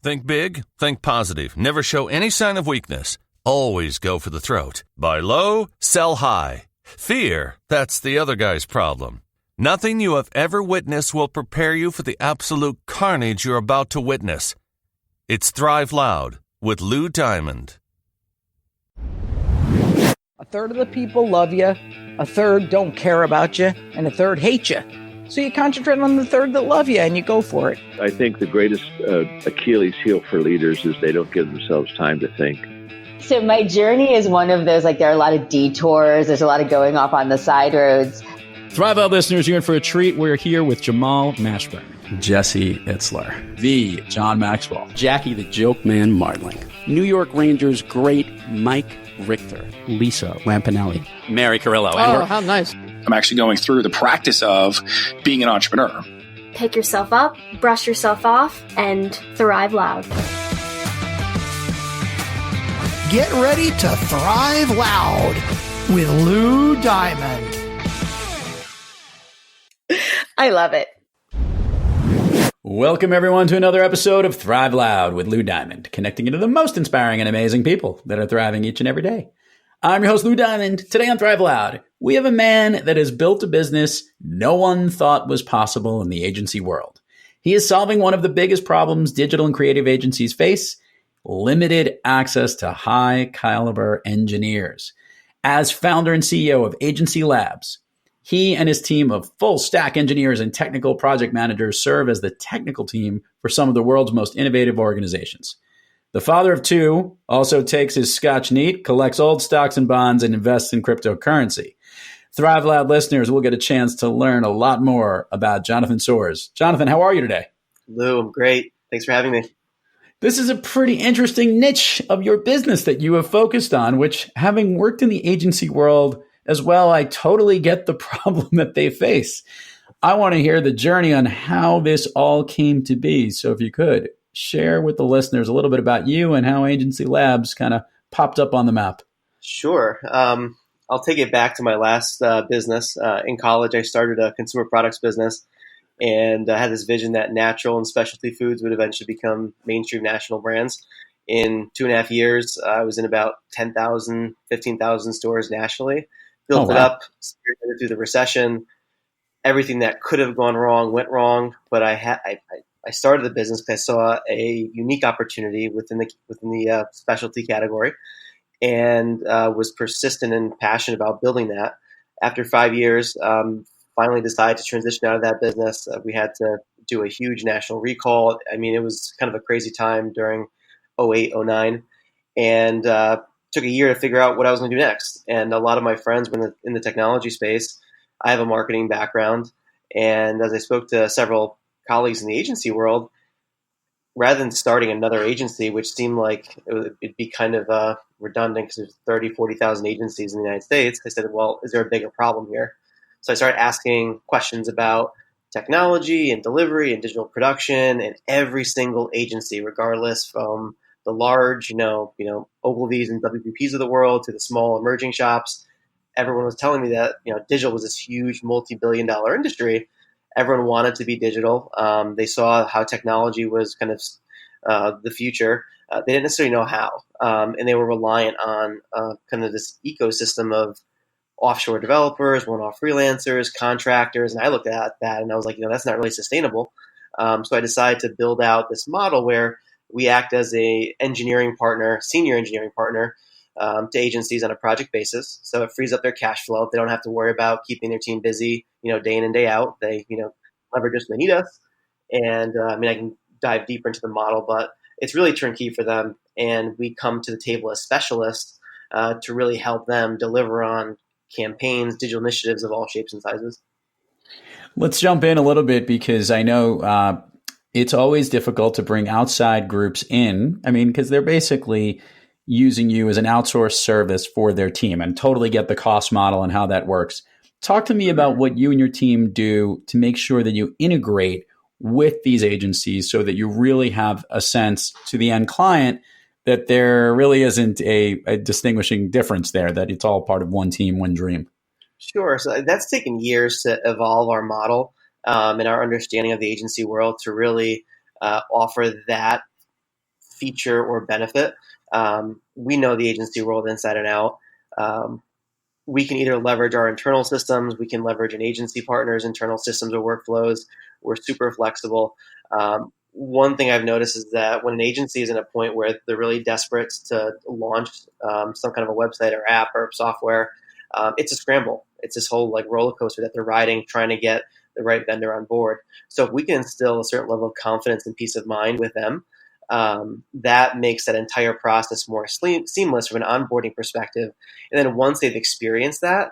Think big, think positive. Never show any sign of weakness. Always go for the throat. Buy low, sell high. Fear, that's the other guy's problem. Nothing you have ever witnessed will prepare you for the absolute carnage you're about to witness. It's Thrive Loud with Lou Diamond. A third of the people love you, a third don't care about you, and a third hate you. So you concentrate on the third that love you and you go for it. I think the greatest Achilles heel for leaders is they don't give themselves time to think. So my journey is one of those, there are a lot of detours. There's a lot of going off on the side roads. Thrive Out listeners, you're in for a treat. We're here with Jamal Mashburn, Jesse Itzler, the John Maxwell, Jackie the Joke Man Martling, New York Rangers great Mike Richter, Lisa Lampanelli, Mary Carrillo. Oh, how nice. I'm actually going through the practice of being an entrepreneur. Pick yourself up, brush yourself off, and thrive loud. Get ready to thrive loud with Lou Diamond. I love it. Welcome, everyone, to another episode of Thrive Loud with Lou Diamond, connecting you to the most inspiring and amazing people that are thriving each and every day. I'm your host, Lou Diamond. Today on Thrive Loud, we have a man that has built a business no one thought was possible in the agency world. He is solving one of the biggest problems digital and creative agencies face: limited access to high-caliber engineers. As founder and CEO of Agency Labs, he and his team of full-stack engineers and technical project managers serve as the technical team for some of the world's most innovative organizations. The father of two also takes his Scotch neat, collects old stocks and bonds, and invests in cryptocurrency. Thrive Loud listeners will get a chance to learn a lot more about Jonathan Soares. Jonathan, how are you today? Lou, I'm great. Thanks for having me. This is a pretty interesting niche of your business that you have focused on, which, having worked in the agency world as well, I totally get the problem that they face. I want to hear the journey on how this all came to be. So if you could, share with the listeners a little bit about you and how Agency Labs kind of popped up on the map. Sure. I'll take it back to my last business. In college, I started a consumer products business, and I had this vision that natural and specialty foods would eventually become mainstream national brands. In 2.5 years, I was in about 10,000, 15,000 stores nationally, built it up, spearheaded through the recession. Everything that could have gone wrong went wrong, but I started the business because I saw a unique opportunity within the specialty category, and was persistent and passionate about building that. After 5 years, finally decided to transition out of that business. We had to do a huge national recall. I mean, it was kind of a crazy time during 08, 09, and took a year to figure out what I was going to do next. And a lot of my friends were in the technology space. I have a marketing background, and as I spoke to several colleagues in the agency world, rather than starting another agency, which seemed like it'd be kind of redundant because there's 30, 40,000 agencies in the United States, I said, well, is there a bigger problem here? So I started asking questions about technology and delivery and digital production, and every single agency, regardless from the large, Ogilvy's and WPPs of the world to the small emerging shops, everyone was telling me that, digital was this huge multi-billion-dollar industry. Everyone wanted to be digital. They saw how technology was kind of the future. They didn't necessarily know how, and they were reliant on kind of this ecosystem of offshore developers, one-off freelancers, contractors. And I looked at that and I was like, that's not really sustainable. So I decided to build out this model where we act as a engineering partner, senior engineering partner, to agencies on a project basis. So it frees up their cash flow. They don't have to worry about keeping their team busy, day in and day out. They, leverage us when they need us. And I can dive deeper into the model, but it's really turnkey for them. And we come to the table as specialists to really help them deliver on campaigns, digital initiatives of all shapes and sizes. Let's jump in a little bit because I know it's always difficult to bring outside groups in. Because they're basically using you as an outsourced service for their team, and totally get the cost model and how that works. Talk to me about what you and your team do to make sure that you integrate with these agencies so that you really have a sense to the end client that there really isn't a distinguishing difference there, that it's all part of one team, one dream. Sure. So that's taken years to evolve our model and our understanding of the agency world to really offer that feature or benefit. We know the agency world inside and out. We can either leverage our internal systems, we can leverage an agency partner's internal systems or workflows. We're super flexible. One thing I've noticed is that when an agency is in a point where they're really desperate to launch some kind of a website or app or software, it's a scramble. It's this whole like roller coaster that they're riding, trying to get the right vendor on board. So if we can instill a certain level of confidence and peace of mind with them, that makes that entire process more seamless from an onboarding perspective. And then once they've experienced that,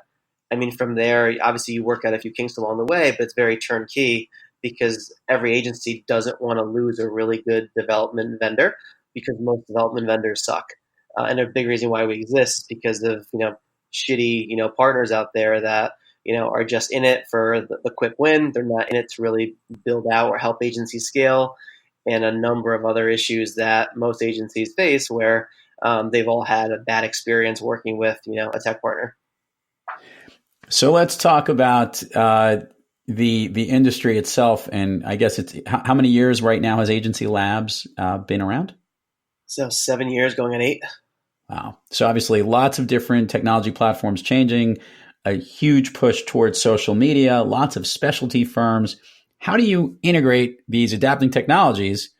I mean, from there, obviously you work out a few kinks along the way, but it's very turnkey because every agency doesn't want to lose a really good development vendor because most development vendors suck. And a big reason why we exist is because of, shitty, partners out there that, are just in it for the quick win. They're not in it to really build out or help agencies scale, and a number of other issues that most agencies face where they've all had a bad experience working with, a tech partner. So let's talk about the industry itself. And I guess it's how many years right now has Agency Labs been around? So 7 years going on 8. Wow. So obviously lots of different technology platforms changing, a huge push towards social media, lots of specialty firms. How do you integrate these adapting technologies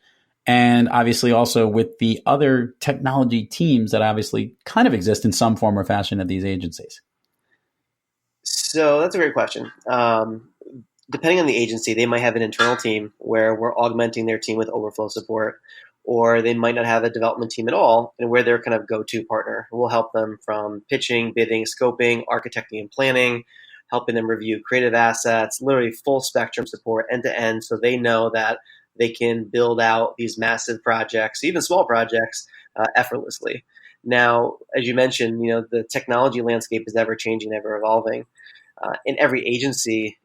and obviously also with the other technology teams that obviously kind of exist in some form or fashion at these agencies? So that's a great question. Depending on the agency, they might have an internal team where we're augmenting their team with overflow support, or they might not have a development team at all, and we're their kind of go-to partner. We'll help them from pitching, bidding, scoping, architecting, and planning, helping them review creative assets, literally full spectrum support end to end, so they know that they can build out these massive projects, even small projects, effortlessly. Now, as you mentioned, the technology landscape is ever changing, ever evolving. And every agency,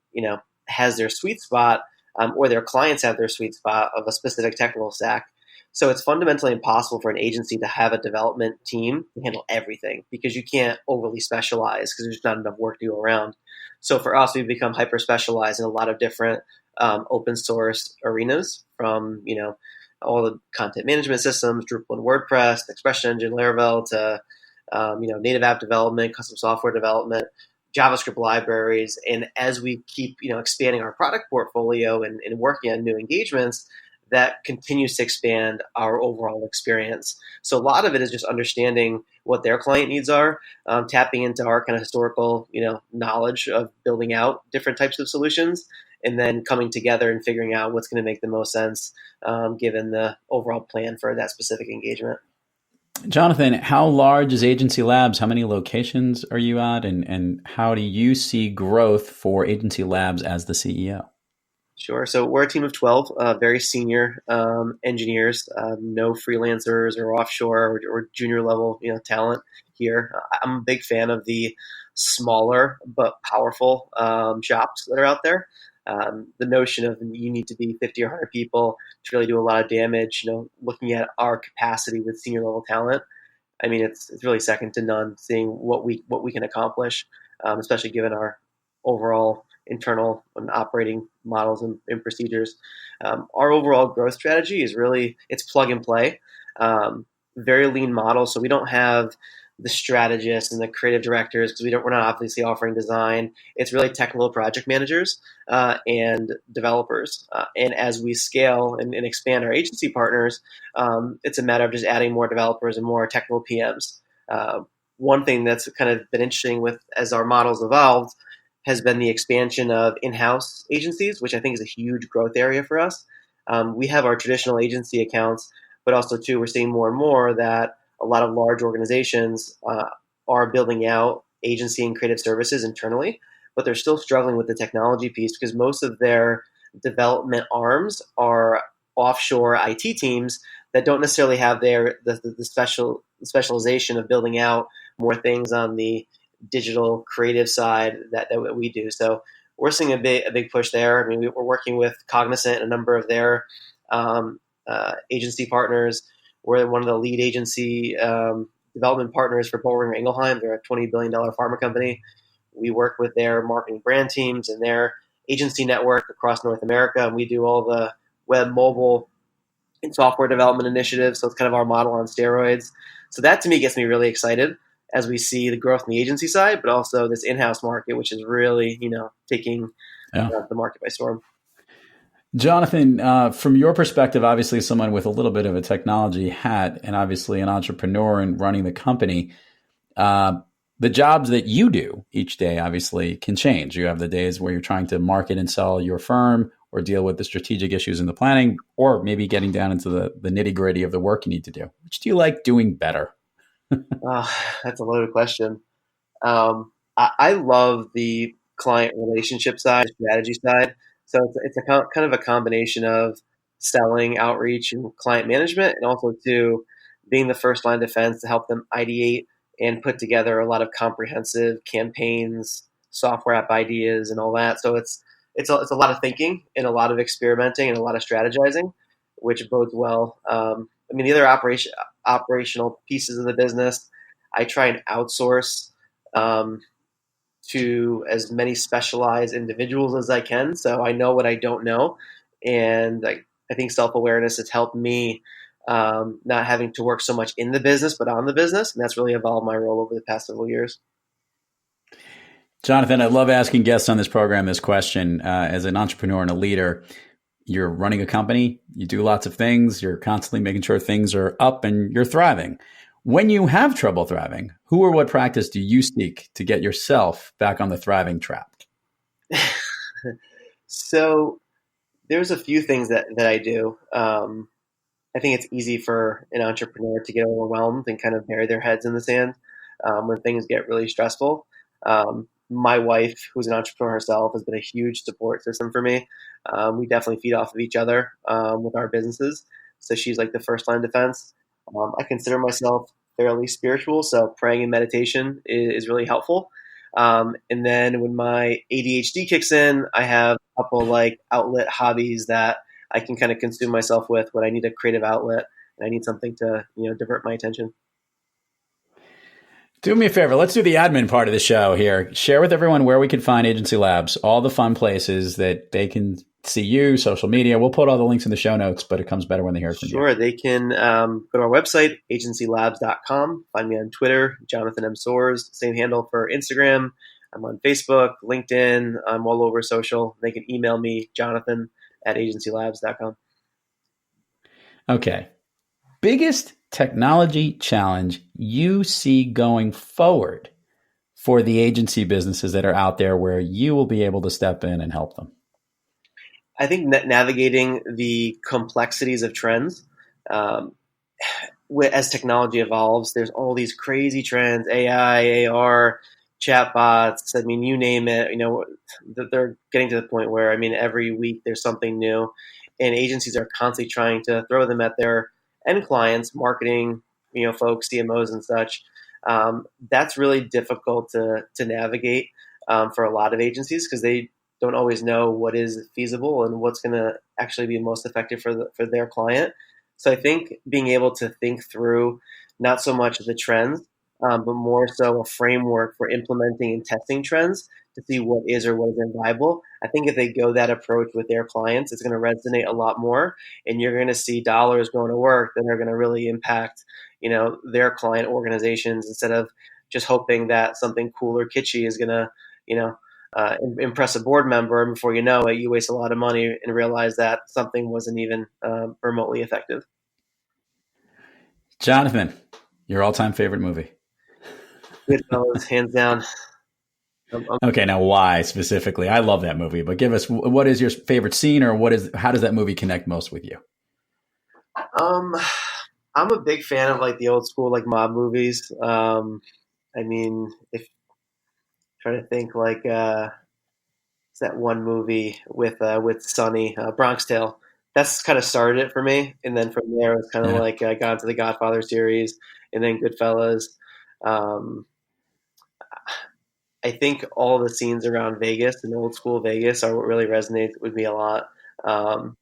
has their sweet spot, or their clients have their sweet spot of a specific technical stack. So it's fundamentally impossible for an agency to have a development team to handle everything because you can't overly specialize because there's not enough work to go around. So for us, we've become hyper specialized in a lot of different open source arenas, from all the content management systems, Drupal and WordPress, Expression Engine, Laravel, to native app development, custom software development, JavaScript libraries. And as we keep expanding our product portfolio and working on new engagements, that continues to expand our overall experience. So a lot of it is just understanding what their client needs are, tapping into our kind of historical, knowledge of building out different types of solutions, and then coming together and figuring out what's going to make the most sense, given the overall plan for that specific engagement. Jonathan, how large is Agency Labs? How many locations are you at? And how do you see growth for Agency Labs as the CEO? Sure. So we're a team of 12 very senior engineers, no freelancers or offshore or junior level talent here. I'm a big fan of the smaller but powerful shops that are out there. The notion of you need to be 50 or 100 people to really do a lot of damage, looking at our capacity with senior level talent, I mean, it's really second to none seeing what we can accomplish, especially given our overall internal and operating models and procedures. Our overall growth strategy is really, it's plug and play, very lean model. So we don't have the strategists and the creative directors because we're not obviously offering design. It's really technical project managers and developers. And as we scale and expand our agency partners, it's a matter of just adding more developers and more technical PMs. One thing that's kind of been interesting as our models evolved has been the expansion of in-house agencies, which I think is a huge growth area for us. We have our traditional agency accounts, but also too, we're seeing more and more that a lot of large organizations are building out agency and creative services internally, but they're still struggling with the technology piece because most of their development arms are offshore IT teams that don't necessarily have the specialization of building out more things on the digital creative side that we do. So we're seeing a big push there. I mean, we're working with Cognizant and a number of their agency partners. We're one of the lead agency development partners for Boehringer Ingelheim. They're a $20 billion pharma company. We work with their marketing brand teams and their agency network across North America, and we do all the web, mobile, in software development initiatives. So it's kind of our model on steroids. So that to me gets me really excited as we see the growth in the agency side, but also this in-house market, which is really, taking the market by storm. Jonathan, from your perspective, obviously someone with a little bit of a technology hat and obviously an entrepreneur and running the company, the jobs that you do each day obviously can change. You have the days where you're trying to market and sell your firm or deal with the strategic issues in the planning, or maybe getting down into the nitty gritty of the work you need to do. Which do you like doing better? That's a loaded question. I love the client relationship side, strategy side. So it's a kind of a combination of selling, outreach, and client management, and also to being the first line of defense to help them ideate and put together a lot of comprehensive campaigns, software app ideas, and all that. So it's a lot of thinking and a lot of experimenting and a lot of strategizing, which bodes well. The other operational pieces of the business, I try and outsource to as many specialized individuals as I can. So I know what I don't know. And I think self-awareness has helped me not having to work so much in the business, but on the business. And that's really evolved my role over the past several years. Jonathan, I love asking guests on this program this question. As an entrepreneur and a leader, you're running a company, you do lots of things, you're constantly making sure things are up and you're thriving. When you have trouble thriving, who or what practice do you seek to get yourself back on the thriving track? So there's a few things that I do. I think it's easy for an entrepreneur to get overwhelmed and kind of bury their heads in the sand when things get really stressful. My wife, who's an entrepreneur herself, has been a huge support system for me. We definitely feed off of each other with our businesses. So she's like the first line of defense. I consider myself fairly spiritual, so praying and meditation is really helpful. And then when my ADHD kicks in, I have a couple outlet hobbies that I can kind of consume myself with when I need a creative outlet and I need something to divert my attention. Do me a favor. Let's do the admin part of the show here. Share with everyone where we can find Agency Labs, all the fun places that they can see you, social media. We'll put all the links in the show notes, but it comes better when they hear from you. Sure. They can go to our website, agencylabs.com. Find me on Twitter, Jonathan M. Soares. Same handle for Instagram. I'm on Facebook, LinkedIn. I'm all over social. They can email me, jonathan@agencylabs.com. Okay. Biggest technology challenge you see going forward for the agency businesses that are out there where you will be able to step in and help them? I think navigating the complexities of trends. As technology evolves, there's all these crazy trends, AI, AR, chatbots. You name it, they're getting to the point where, every week there's something new, and agencies are constantly trying to throw them at their end clients, marketing, folks, CMOs and such. That's really difficult to navigate for a lot of agencies because they don't always know what is feasible and what's going to actually be most effective for their client. So I think being able to think through not so much the trends, but more so a framework for implementing and testing trends to see what is or what isn't viable. I think if they go that approach with their clients, it's going to resonate a lot more, and you're going to see dollars going to work that are going to really impact, their client organizations instead of just hoping that something cool or kitschy is going to, impress a board member. And before you know it, you waste a lot of money and realize that something wasn't even remotely effective. Jonathan, your all-time favorite movie? Goodfellas, hands down. Okay, now why specifically? I love that movie, but give us, what is your favorite scene, or how does that movie connect most with you? I'm a big fan of the old school mob movies. If trying to think it's that one movie with Sonny, Bronx Tale. That's kind of started it for me, and then from there it's kind of I got into the Godfather series, and then Goodfellas. I think all the scenes around Vegas and old school Vegas are what really resonates with me a lot.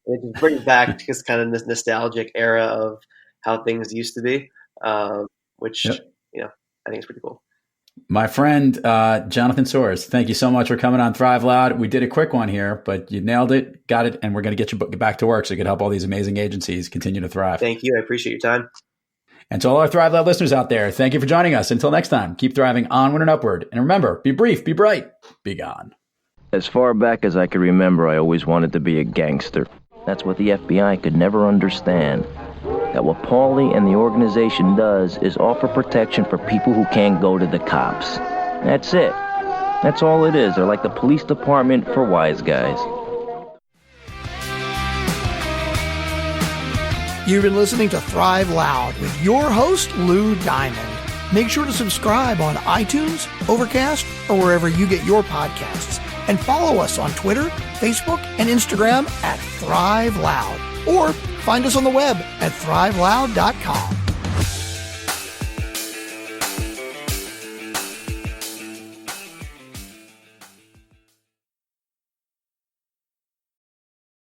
It brings back just kind of this nostalgic era of how things used to be, which I think is pretty cool. My friend, Jonathan Soares, thank you so much for coming on Thrive Loud. We did a quick one here, but you nailed it, got it, and we're going to get you back to work so you can help all these amazing agencies continue to thrive. Thank you. I appreciate your time. And to all our Thrive Loud listeners out there, thank you for joining us. Until next time, keep thriving onward and upward. And remember, be brief, be bright, be gone. As far back as I could remember, I always wanted to be a gangster. That's what the FBI could never understand. That what Paulie and the organization does is offer protection for people who can't go to the cops. That's it. That's all it is. They're like the police department for wise guys. You've been listening to Thrive Loud with your host, Lou Diamond. Make sure to subscribe on iTunes, Overcast, or wherever you get your podcasts. And follow us on Twitter, Facebook, and Instagram at Thrive Loud. Or find us on the web at thriveloud.com.